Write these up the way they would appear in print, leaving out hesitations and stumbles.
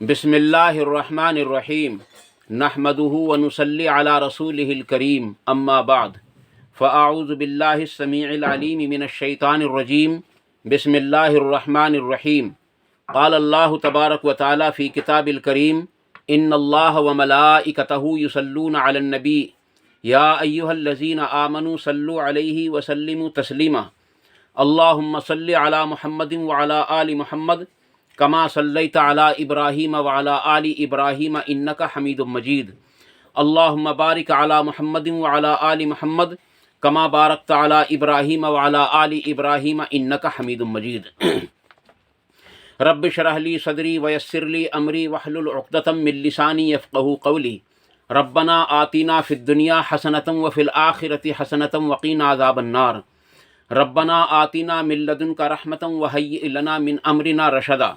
بسم اللہ الرحمن الرحیم نحمدہ ونصلی علی رسولہ الکریم اما بعد فاعوذ باللہ السمیع العلیم من الشیطان الرجیم بسم اللہ الرحمن الرحیم قال اللہ تبارک و تعالی فی کتاب الکریم ان اللہ وملائکتہ یصلون علی النبی یا ایہا الذین آمنوا صلوا علیہ وسلموا تسلیما اللہم صلی علی محمد وعلی آل محمد کما صلیت علی ابراہیم وعلی آل ابراہیم انک حمید مجید اللہم بارک علی محمد وعلی آل محمد کما بارکت علی ابراہیم وعلی آل ابراہیم انک حمید مجید رب اشرح لی صدری ویسر لی امری واحلل عقدۃ من لسانی یفقہوا قولی ربنا آتنا فی الدنیا حسنۃ وفی الآخرۃ حسنۃ وقنا عذاب النار ربنا آتنا من لدنک رحمۃ وہیئ لنا من امرنا رشدا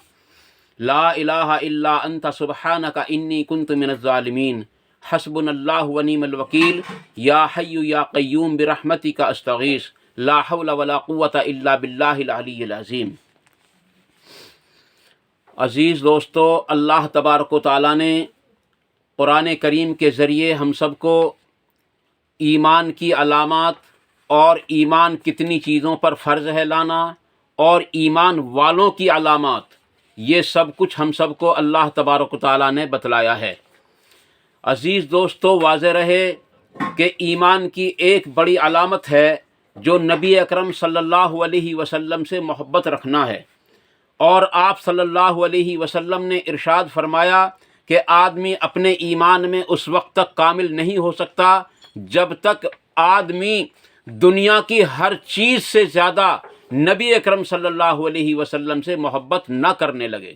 لا الہ الا انت سبحانک انی کنت من الظالمین حسبنا اللہ ونعم الوکیل یا حی یا قیوم برحمتک استغیث لا حول ولا قوۃ الا باللہ العلی العظیم۔ عزیز دوستو، اللہ تبارک و تعالیٰ نے قرآن کریم کے ذریعے ہم سب کو ایمان کی علامات اور ایمان کتنی چیزوں پر فرض ہے لانا اور ایمان والوں کی علامات، یہ سب کچھ ہم سب کو اللہ تبارک و تعالیٰ نے بتلایا ہے۔ عزیز دوستو، واضح رہے کہ ایمان کی ایک بڑی علامت ہے جو نبی اکرم صلی اللہ علیہ وسلم سے محبت رکھنا ہے، اور آپ صلی اللہ علیہ وسلم نے ارشاد فرمایا کہ آدمی اپنے ایمان میں اس وقت تک کامل نہیں ہو سکتا جب تک آدمی دنیا کی ہر چیز سے زیادہ نبی اکرم صلی اللہ علیہ وسلم سے محبت نہ کرنے لگے۔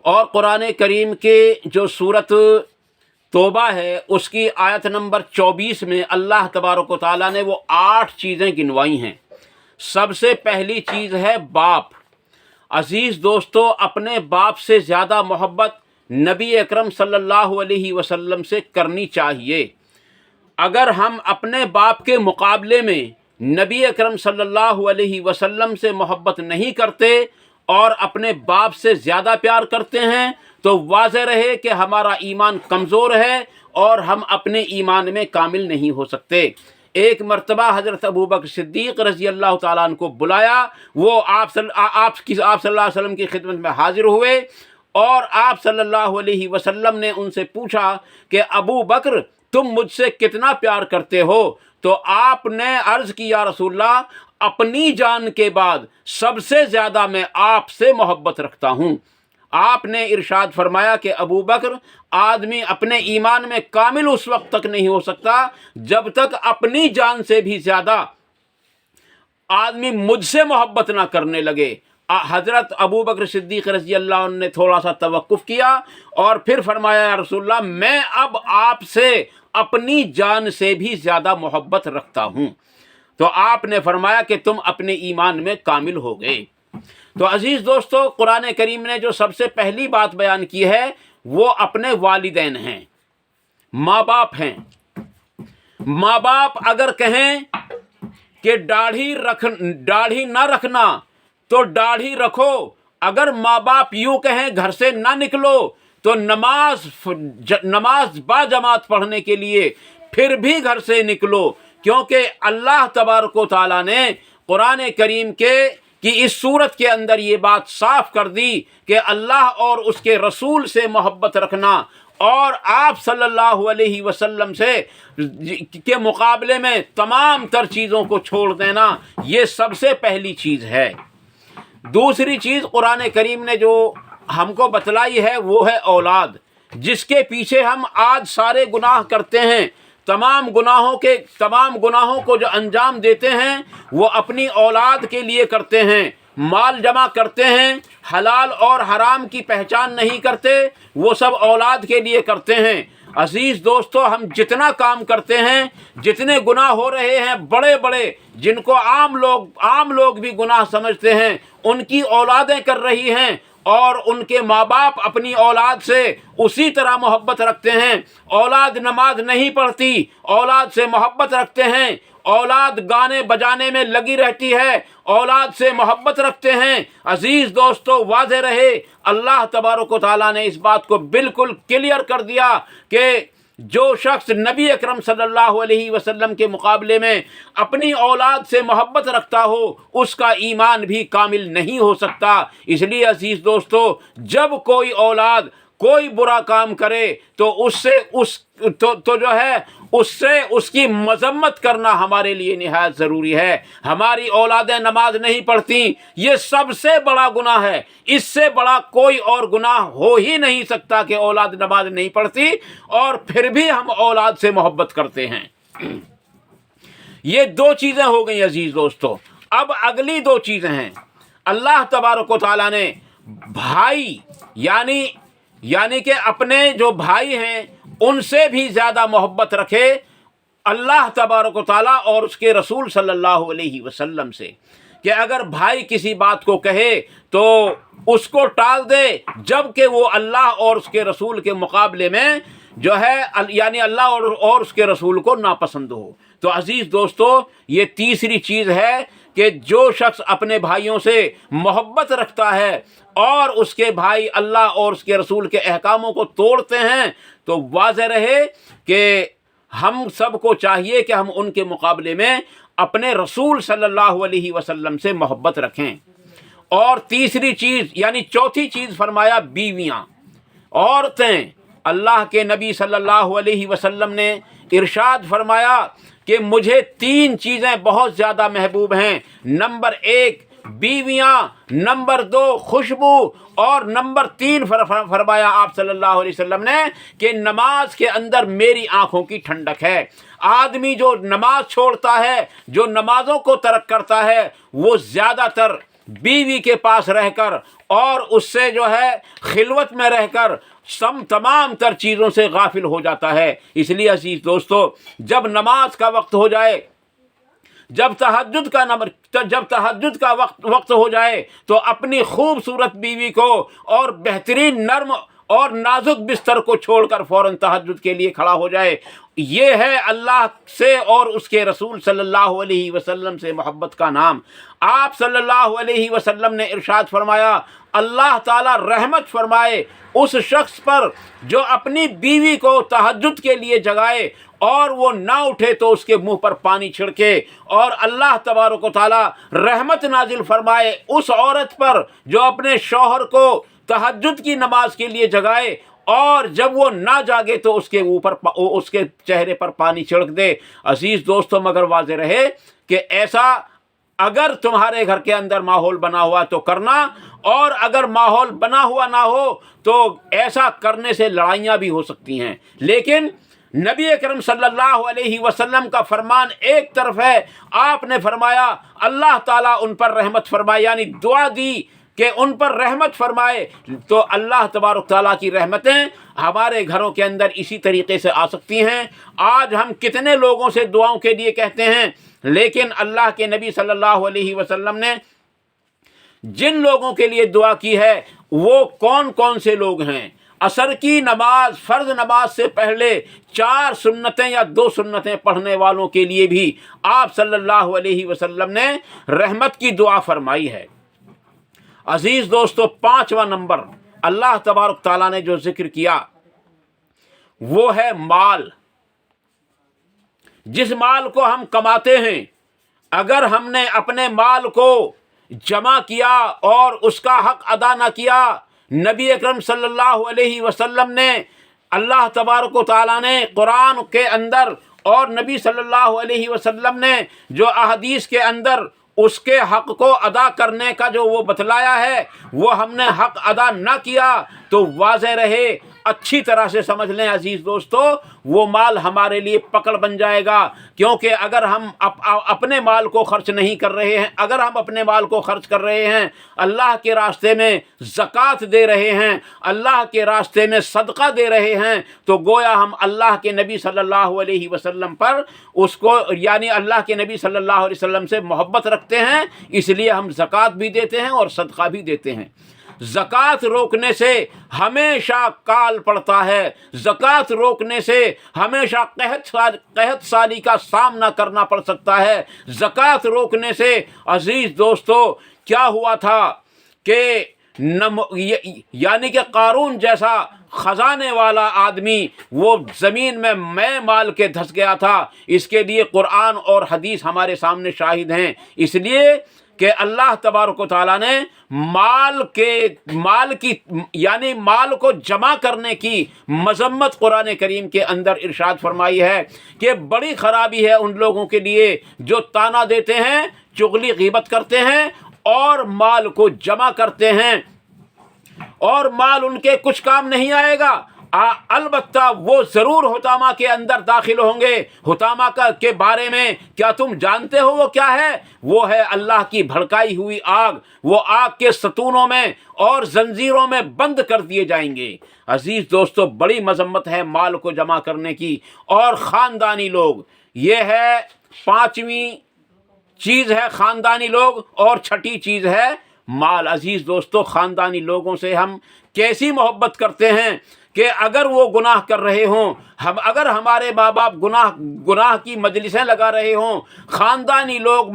اور قرآن کریم کے جو سورت توبہ ہے اس کی آیت نمبر 24 میں اللہ تبارک و تعالیٰ نے وہ 8 چیزیں گنوائی ہیں۔ سب سے پہلی چیز ہے باپ۔ عزیز دوستو، اپنے باپ سے زیادہ محبت نبی اکرم صلی اللہ علیہ وسلم سے کرنی چاہیے۔ اگر ہم اپنے باپ کے مقابلے میں نبی اکرم صلی اللہ علیہ وسلم سے محبت نہیں کرتے اور اپنے باپ سے زیادہ پیار کرتے ہیں تو واضح رہے کہ ہمارا ایمان کمزور ہے اور ہم اپنے ایمان میں کامل نہیں ہو سکتے۔ ایک مرتبہ حضرت ابوبکر صدیق رضی اللہ تعالیٰ عنہ کو بلایا، وہ آپ صلی اللہ علیہ وسلم کی خدمت میں حاضر ہوئے اور آپ صلی اللہ علیہ وسلم نے ان سے پوچھا کہ ابو بکر تم مجھ سے کتنا پیار کرتے ہو؟ تو آپ نے عرض کی یا رسول اللہ، اپنی جان کے بعد سب سے زیادہ میں آپ سے محبت رکھتا ہوں۔ آپ نے ارشاد فرمایا کہ ابو بکر، آدمی اپنے ایمان میں کامل اس وقت تک نہیں ہو سکتا جب تک اپنی جان سے بھی زیادہ آدمی مجھ سے محبت نہ کرنے لگے۔ حضرت ابو بکر صدیق رضی اللہ عنہ نے تھوڑا سا توقف کیا اور پھر فرمایا یا رسول اللہ، میں اب آپ سے اپنی جان سے بھی زیادہ محبت رکھتا ہوں۔ تو آپ نے فرمایا کہ تم اپنے ایمان میں کامل ہو گئے۔ تو عزیز دوستو، قرآن کریم نے جو سب سے پہلی بات بیان کی ہے وہ اپنے والدین ہیں، ماں باپ ہیں۔ ماں باپ اگر کہیں کہ داڑھی نہ رکھنا تو داڑھی رکھو، اگر ماں باپ یوں کہیں گھر سے نہ نکلو تو نماز با جماعت پڑھنے کے لیے پھر بھی گھر سے نکلو، کیونکہ اللہ تبارک و تعالیٰ نے قرآن کریم کی اس صورت کے اندر یہ بات صاف کر دی کہ اللہ اور اس کے رسول سے محبت رکھنا اور آپ صلی اللہ علیہ وسلم سے کے مقابلے میں تمام تر چیزوں کو چھوڑ دینا، یہ سب سے پہلی چیز ہے۔ دوسری چیز قرآن کریم نے جو ہم کو بتلائی ہے وہ ہے اولاد، جس کے پیچھے ہم آج سارے گناہ کرتے ہیں۔ تمام گناہوں کو جو انجام دیتے ہیں وہ اپنی اولاد کے لیے کرتے ہیں۔ مال جمع کرتے ہیں، حلال اور حرام کی پہچان نہیں کرتے، وہ سب اولاد کے لیے کرتے ہیں۔ عزیز دوستو، ہم جتنا کام کرتے ہیں، جتنے گناہ ہو رہے ہیں بڑے بڑے، جن کو عام لوگ بھی گناہ سمجھتے ہیں، ان کی اولادیں کر رہی ہیں، اور ان کے ماں باپ اپنی اولاد سے اسی طرح محبت رکھتے ہیں۔ اولاد نماز نہیں پڑھتی، اولاد سے محبت رکھتے ہیں۔ اولاد گانے بجانے میں لگی رہتی ہے، اولاد سے محبت رکھتے ہیں۔ عزیز دوستو، واضح رہے، اللہ تبارک و تعالیٰ نے اس بات کو بالکل کلیئر کر دیا کہ جو شخص نبی اکرم صلی اللہ علیہ وسلم کے مقابلے میں اپنی اولاد سے محبت رکھتا ہو، اس کا ایمان بھی کامل نہیں ہو سکتا۔ اس لیے عزیز دوستو، جب کوئی اولاد کوئی برا کام کرے تو اس سے اس کی مذمت کرنا ہمارے لیے نہایت ضروری ہے۔ ہماری اولادیں نماز نہیں پڑھتی، یہ سب سے بڑا گناہ ہے۔ اس سے بڑا کوئی اور گناہ ہو ہی نہیں سکتا کہ اولاد نماز نہیں پڑھتی اور پھر بھی ہم اولاد سے محبت کرتے ہیں۔ یہ دو چیزیں ہو گئیں عزیز دوستو۔ اب اگلی دو چیزیں ہیں۔ اللہ تبارک و تعالیٰ نے بھائی یعنی کہ اپنے جو بھائی ہیں ان سے بھی زیادہ محبت رکھے اللہ تبارک و تعالیٰ اور اس کے رسول صلی اللہ علیہ وسلم سے، کہ اگر بھائی کسی بات کو کہے تو اس کو ٹال دے، جب کہ وہ اللہ اور اس کے رسول کے مقابلے میں جو ہے یعنی اللہ اور اس کے رسول کو ناپسند ہو۔ تو عزیز دوستو، یہ تیسری چیز ہے کہ جو شخص اپنے بھائیوں سے محبت رکھتا ہے اور اس کے بھائی اللہ اور اس کے رسول کے احکاموں کو توڑتے ہیں، تو واضح رہے کہ ہم سب کو چاہیے کہ ہم ان کے مقابلے میں اپنے رسول صلی اللہ علیہ وسلم سے محبت رکھیں۔ اور تیسری چیز یعنی چوتھی چیز فرمایا بیویاں، عورتیں۔ اللہ کے نبی صلی اللہ علیہ وسلم نے ارشاد فرمایا کہ مجھے تین چیزیں بہت زیادہ محبوب ہیں۔ نمبر 1 بیویاں، نمبر 2 خوشبو، اور نمبر 3 فرمایا آپ صلی اللہ علیہ وسلم نے کہ نماز کے اندر میری آنکھوں کی ٹھنڈک ہے۔ آدمی جو نماز چھوڑتا ہے، جو نمازوں کو ترک کرتا ہے، وہ زیادہ تر بیوی کے پاس رہ کر اور اس سے جو ہے خلوت میں رہ کر تمام تر چیزوں سے غافل ہو جاتا ہے۔ اس لیے عزیز دوستو، جب نماز کا وقت ہو جائے، جب تہجد کا وقت ہو جائے، تو اپنی خوبصورت بیوی کو اور بہترین نرم اور نازک بستر کو چھوڑ کر فوراً تہجد کے لیے کھڑا ہو جائے۔ یہ ہے اللہ سے اور اس کے رسول صلی اللہ علیہ وسلم سے محبت کا نام۔ آپ صلی اللہ علیہ وسلم نے ارشاد فرمایا، اللہ تعالیٰ رحمت فرمائے اس شخص پر جو اپنی بیوی کو تہجد کے لیے جگائے اور وہ نہ اٹھے تو اس کے منہ پر پانی چھڑکے، اور اللہ تبارک و تعالیٰ رحمت نازل فرمائے اس عورت پر جو اپنے شوہر کو تہجد کی نماز کے لیے جگائے اور جب وہ نہ جاگے تو اس کے چہرے پر پانی چھڑک دے۔ عزیز دوستو، مگر واضح رہے کہ ایسا اگر تمہارے گھر کے اندر ماحول بنا ہوا تو کرنا، اور اگر ماحول بنا ہوا نہ ہو تو ایسا کرنے سے لڑائیاں بھی ہو سکتی ہیں۔ لیکن نبی اکرم صلی اللہ علیہ وسلم کا فرمان ایک طرف ہے، آپ نے فرمایا اللہ تعالیٰ ان پر رحمت فرمائے، یعنی دعا دی کہ ان پر رحمت فرمائے، تو اللہ تبارک تعالیٰ کی رحمتیں ہمارے گھروں کے اندر اسی طریقے سے آ سکتی ہیں۔ آج ہم کتنے لوگوں سے دعاؤں کے لیے کہتے ہیں، لیکن اللہ کے نبی صلی اللہ علیہ وسلم نے جن لوگوں کے لیے دعا کی ہے وہ کون کون سے لوگ ہیں؟ عصر کی نماز، فرض نماز سے پہلے 4 سنتیں یا 2 سنتیں پڑھنے والوں کے لیے بھی آپ صلی اللہ علیہ وسلم نے رحمت کی دعا فرمائی ہے۔ عزیز دوستو، 5واں نمبر اللہ تبارک تعالیٰ نے جو ذکر کیا وہ ہے مال۔ جس مال کو ہم کماتے ہیں، اگر ہم نے اپنے مال کو جمع کیا اور اس کا حق ادا نہ کیا، نبی اکرم صلی اللہ علیہ وسلم نے، اللہ تبارک و تعالیٰ نے قرآن کے اندر اور نبی صلی اللہ علیہ وسلم نے جو احادیث کے اندر اس کے حق کو ادا کرنے کا جو وہ بتلایا ہے، وہ ہم نے حق ادا نہ کیا تو واضح رہے، اچھی طرح سے سمجھ لیں عزیز دوستو، وہ مال ہمارے لیے پکڑ بن جائے گا۔ کیونکہ اگر ہم اپنے مال کو خرچ نہیں کر رہے ہیں، اگر ہم اپنے مال کو خرچ کر رہے ہیں، اللہ کے راستے میں زکوٰۃ دے رہے ہیں، اللہ کے راستے میں صدقہ دے رہے ہیں، تو گویا ہم اللہ کے نبی صلی اللہ علیہ وسلم پر اس کو یعنی اللہ کے نبی صلی اللہ علیہ وسلم سے محبت رکھتے ہیں، اس لیے ہم زکوٰۃ بھی دیتے ہیں اور صدقہ بھی دیتے ہیں۔ زکوٰۃ روکنے سے ہمیشہ کال پڑتا ہے، زکوٰۃ روکنے سے ہمیشہ قحط سالی کا سامنا کرنا پڑ سکتا ہے۔ زکوٰۃ روکنے سے عزیز دوستو کیا ہوا تھا کہ یعنی کہ قارون جیسا خزانے والا آدمی وہ زمین میں مال کے دھس گیا تھا۔ اس کے لیے قرآن اور حدیث ہمارے سامنے شاہد ہیں، اس لیے کہ اللہ تبارک و تعالیٰ نے مال کی یعنی مال کو جمع کرنے کی مذمت قرآن کریم کے اندر ارشاد فرمائی ہے کہ بڑی خرابی ہے ان لوگوں کے لیے جو تانا دیتے ہیں، چغلی غیبت کرتے ہیں اور مال کو جمع کرتے ہیں، اور مال ان کے کچھ کام نہیں آئے گا۔ البتہ وہ ضرور حطامہ کے اندر داخل ہوں گے۔ حطامہ کے بارے میں کیا تم جانتے ہو وہ کیا ہے؟ وہ ہے اللہ کی بھڑکائی ہوئی آگ، وہ آگ کے ستونوں میں اور زنجیروں میں بند کر دیے جائیں گے۔ عزیز دوستو بڑی مذمت ہے مال کو جمع کرنے کی۔ اور خاندانی لوگ، یہ ہے پانچویں چیز ہے خاندانی لوگ، اور چھٹی چیز ہے مال۔ عزیز دوستو خاندانی لوگوں سے ہم کیسی محبت کرتے ہیں کہ اگر وہ گناہ کر رہے ہوں، اگر ہمارے ماں باپ گناہ کی مجلسیں لگا رہے ہوں، خاندانی لوگ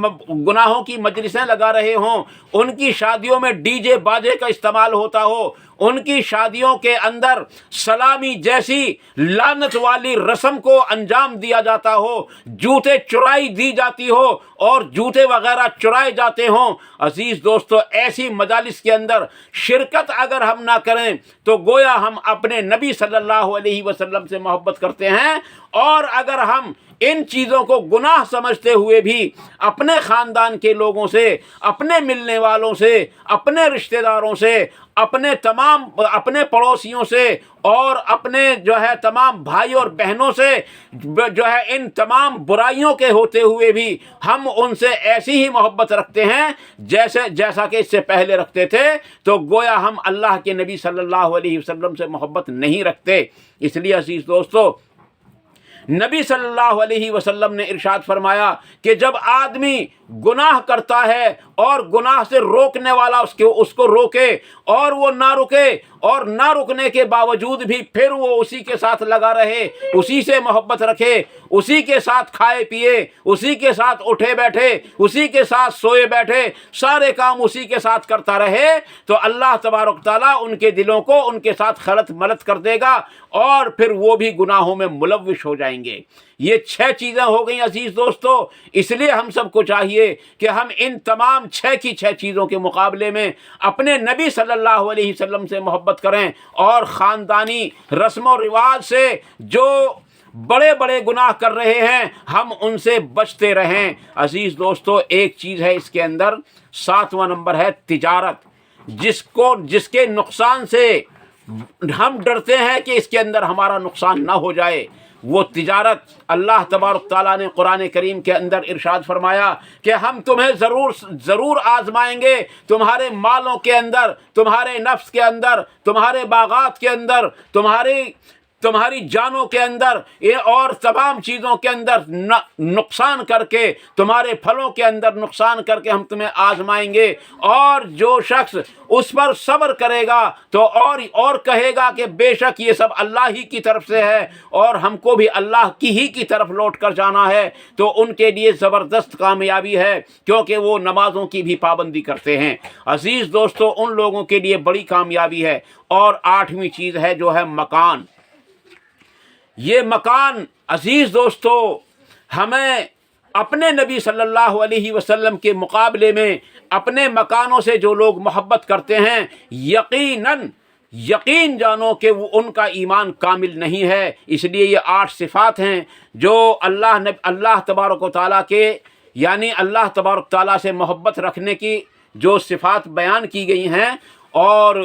گناہوں کی مجلسیں لگا رہے ہوں، ان کی شادیوں میں ڈی جے باجے کا استعمال ہوتا ہو، ان کی شادیوں کے اندر سلامی جیسی لعنت والی رسم کو انجام دیا جاتا ہو، جوتے چرائی دی جاتی ہو اور جوتے وغیرہ چرائے جاتے ہوں، عزیز دوستو ایسی مجالس کے اندر شرکت اگر ہم نہ کریں تو گویا ہم اپنے نبی صلی اللہ علیہ وسلم سے محبت کرتے ہیں۔ اور اگر ہم ان چیزوں کو گناہ سمجھتے ہوئے بھی اپنے خاندان کے لوگوں سے، اپنے ملنے والوں سے، اپنے رشتہ داروں سے، اپنے پڑوسیوں سے اور اپنے تمام بھائی اور بہنوں سے ان تمام برائیوں کے ہوتے ہوئے بھی ہم ان سے ایسی ہی محبت رکھتے ہیں جیسا کہ اس سے پہلے رکھتے تھے، تو گویا ہم اللہ کے نبی صلی اللہ علیہ وسلم سے محبت نہیں رکھتے۔ اس لیے عزیز دوستو نبی صلی اللہ علیہ وسلم نے ارشاد فرمایا کہ جب آدمی گناہ کرتا ہے اور گناہ سے روکنے والا اس کو روکے اور وہ نہ رکے، اور نہ رکنے کے باوجود بھی پھر وہ اسی کے ساتھ لگا رہے، اسی سے محبت رکھے، اسی کے ساتھ کھائے پیے، اسی کے ساتھ اٹھے بیٹھے، اسی کے ساتھ سوئے بیٹھے، سارے کام اسی کے ساتھ کرتا رہے، تو اللہ تبارک تعالیٰ ان کے دلوں کو ان کے ساتھ خلط ملط کر دے گا اور پھر وہ بھی گناہوں میں ملوث ہو جائیں گے۔ یہ 6 چیزیں ہو گئیں عزیز دوستو۔ اس لیے ہم سب کو چاہیے کہ ہم ان تمام 6 کی 6 چیزوں کے مقابلے میں اپنے نبی صلی اللہ علیہ وسلم سے محبت کریں، اور خاندانی رسم و رواج سے جو بڑے بڑے گناہ کر رہے ہیں ہم ان سے بچتے رہیں۔ عزیز دوستو ایک چیز ہے اس کے اندر، 7واں نمبر ہے تجارت، جس کے نقصان سے ہم ڈرتے ہیں کہ اس کے اندر ہمارا نقصان نہ ہو جائے، وہ تجارت۔ اللہ تبارک تعالیٰ نے قرآن کریم کے اندر ارشاد فرمایا کہ ہم تمہیں ضرور آزمائیں گے، تمہارے مالوں کے اندر، تمہارے نفس کے اندر، تمہارے باغات کے اندر، تمہاری جانوں کے اندر، اور تمام چیزوں کے اندر نقصان کر کے، تمہارے پھلوں کے اندر نقصان کر کے ہم تمہیں آزمائیں گے، اور جو شخص اس پر صبر کرے گا تو اور کہے گا کہ بے شک یہ سب اللہ ہی کی طرف سے ہے اور ہم کو بھی اللہ کی طرف لوٹ کر جانا ہے، تو ان کے لیے زبردست کامیابی ہے، کیونکہ وہ نمازوں کی بھی پابندی کرتے ہیں۔ عزیز دوستو ان لوگوں کے لیے بڑی کامیابی ہے۔ اور 8ویں چیز ہے جو ہے مکان۔ یہ مکان عزیز دوستو ہمیں اپنے نبی صلی اللہ علیہ وسلم کے مقابلے میں اپنے مکانوں سے جو لوگ محبت کرتے ہیں، یقین جانو کہ وہ ان کا ایمان کامل نہیں ہے۔ اس لیے یہ 8 صفات ہیں جو اللہ تبارک و تعالیٰ کے یعنی اللہ تبارک تعالیٰ سے محبت رکھنے کی جو صفات بیان کی گئی ہیں، اور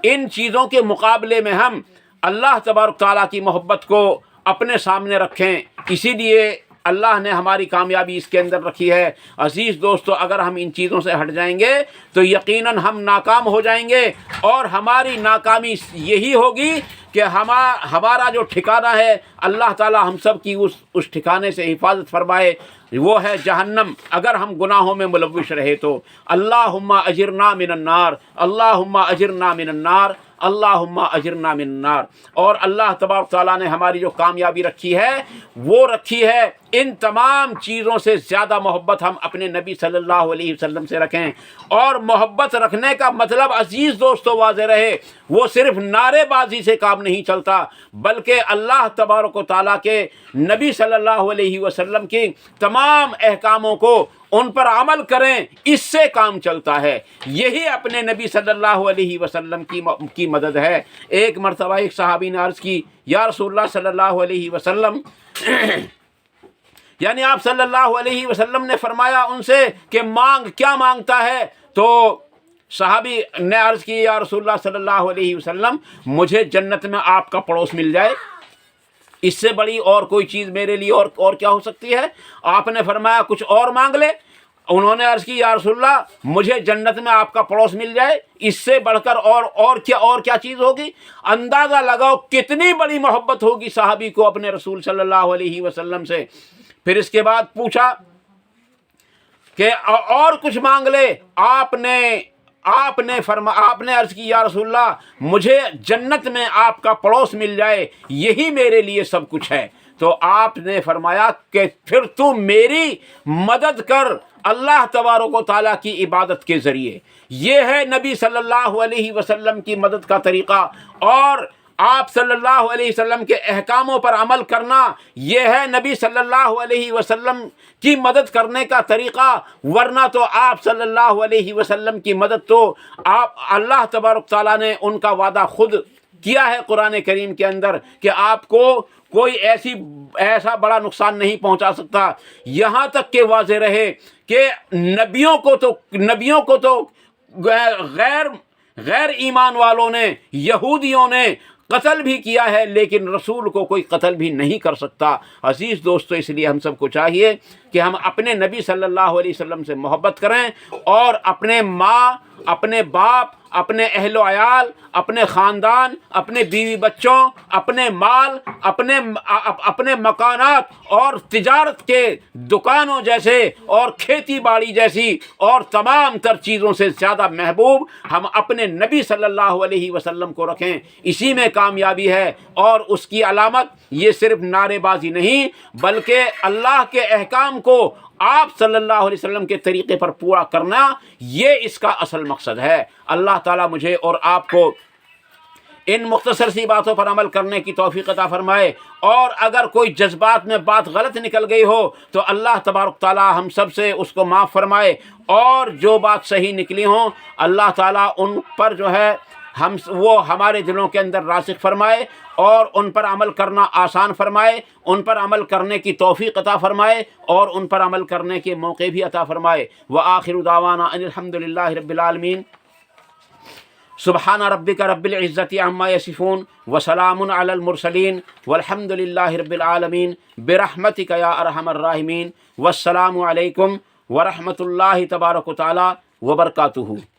ان چیزوں کے مقابلے میں ہم اللہ تبارک تعالیٰ کی محبت کو اپنے سامنے رکھیں۔ اسی لیے اللہ نے ہماری کامیابی اس کے اندر رکھی ہے۔ عزیز دوستو، اگر ہم ان چیزوں سے ہٹ جائیں گے تو یقیناً ہم ناکام ہو جائیں گے، اور ہماری ناکامی یہی ہوگی کہ ہمارا جو ٹھکانہ ہے، اللہ تعالی ہم سب کی اس ٹھکانے سے حفاظت فرمائے، وہ ہے جہنم، اگر ہم گناہوں میں ملوث رہے تو۔ اللہم اجرنا من النار، اللہم اجرنا من النار، اللہم اجرنا من النار۔ اور اللہ تبارک تعالیٰ نے ہماری جو کامیابی رکھی ہے وہ رکھی ہے، ان تمام چیزوں سے زیادہ محبت ہم اپنے نبی صلی اللہ علیہ وسلم سے رکھیں۔ اور محبت رکھنے کا مطلب عزیز دوستو واضح رہے، وہ صرف نعرے بازی سے کام نہیں چلتا، بلکہ اللہ تبارک و تعالیٰ کے نبی صلی اللہ علیہ وسلم کی تمام احکاموں کو ان پر عمل کریں، اس سے کام چلتا ہے۔ یہی اپنے نبی صلی اللہ علیہ وسلم کی مدد ہے۔ ایک مرتبہ ایک صحابی نے عرض کی، یا رسول اللہ صلی اللہ علیہ وسلم یعنی آپ صلی اللہ علیہ وسلم نے فرمایا ان سے کہ کیا مانگتا ہے؟ تو صحابی نے عرض کی، یا رسول اللہ صلی اللہ علیہ وسلم، مجھے جنت میں آپ کا پڑوس مل جائے، اس سے بڑی اور کوئی چیز میرے لیے اور کیا ہو سکتی ہے؟ آپ نے فرمایا کچھ اور مانگ لے۔ انہوں نے عرض کی، یا رسول اللہ، مجھے جنت میں آپ کا پڑوس مل جائے، اس سے بڑھ کر اور کیا چیز ہوگی؟ اندازہ لگاؤ کتنی بڑی محبت ہوگی صحابی کو اپنے رسول صلی اللہ علیہ وسلم سے۔ پھر اس کے بعد پوچھا کہ اور کچھ مانگ لے۔ آپ نے عرض کی، یا رسول اللہ، مجھے جنت میں آپ کا پڑوس مل جائے، یہی میرے لیے سب کچھ ہے۔ تو آپ نے فرمایا کہ پھر تو میری مدد کر اللہ تبارک و تعالیٰ کی عبادت کے ذریعے۔ یہ ہے نبی صلی اللہ علیہ وسلم کی مدد کا طریقہ، اور آپ صلی اللہ علیہ وسلم کے احکاموں پر عمل کرنا، یہ ہے نبی صلی اللہ علیہ وسلم کی مدد کرنے کا طریقہ۔ ورنہ تو آپ صلی اللہ علیہ وسلم کی مدد تو اللہ تبارک تعالیٰ نے ان کا وعدہ خود کیا ہے قرآن کریم کے اندر کہ آپ کو کوئی ایسا بڑا نقصان نہیں پہنچا سکتا، یہاں تک کہ واضح رہے کہ نبیوں کو تو غیر ایمان والوں نے، یہودیوں نے قتل بھی کیا ہے، لیکن رسول کو کوئی قتل بھی نہیں کر سکتا۔ عزیز دوستو، اس لیے ہم سب کو چاہیے کہ ہم اپنے نبی صلی اللہ علیہ وسلم سے محبت کریں، اور اپنے ماں، اپنے باپ، اپنے اہل و عیال، اپنے خاندان، اپنے بیوی بچوں، اپنے مال، اپنے مکانات اور تجارت کے دکانوں جیسے اور کھیتی باڑی جیسی اور تمام تر چیزوں سے زیادہ محبوب ہم اپنے نبی صلی اللہ علیہ وسلم کو رکھیں۔ اسی میں کامیابی ہے، اور اس کی علامت یہ صرف نعرے بازی نہیں، بلکہ اللہ کے احکام کو آپ صلی اللہ علیہ وسلم کے طریقے پر پورا کرنا، یہ اس کا اصل مقصد ہے۔ اللہ تعالیٰ مجھے اور آپ کو ان مختصر سی باتوں پر عمل کرنے کی توفیق عطا فرمائے، اور اگر کوئی جذبات میں بات غلط نکل گئی ہو تو اللہ تبارک تعالیٰ ہم سب سے اس کو معاف فرمائے، اور جو بات صحیح نکلی ہوں اللہ تعالیٰ ان پر جو ہے وہ ہمارے دلوں کے اندر راسخ فرمائے، اور ان پر عمل کرنا آسان فرمائے، ان پر عمل کرنے کی توفیق عطا فرمائے، اور ان پر عمل کرنے کے موقع بھی عطا فرمائے۔ وآخر دعوانا ان الحمد للہ رب العالمین۔ سبحان ربک رب العزت عما یصفون وسلام علی المرسلین والحمد للہ رب العالمین برحمتک یا ارحم الراحمین۔ والسلام علیکم ورحمۃ اللہ تبارک و تعالی وبرکاتہ۔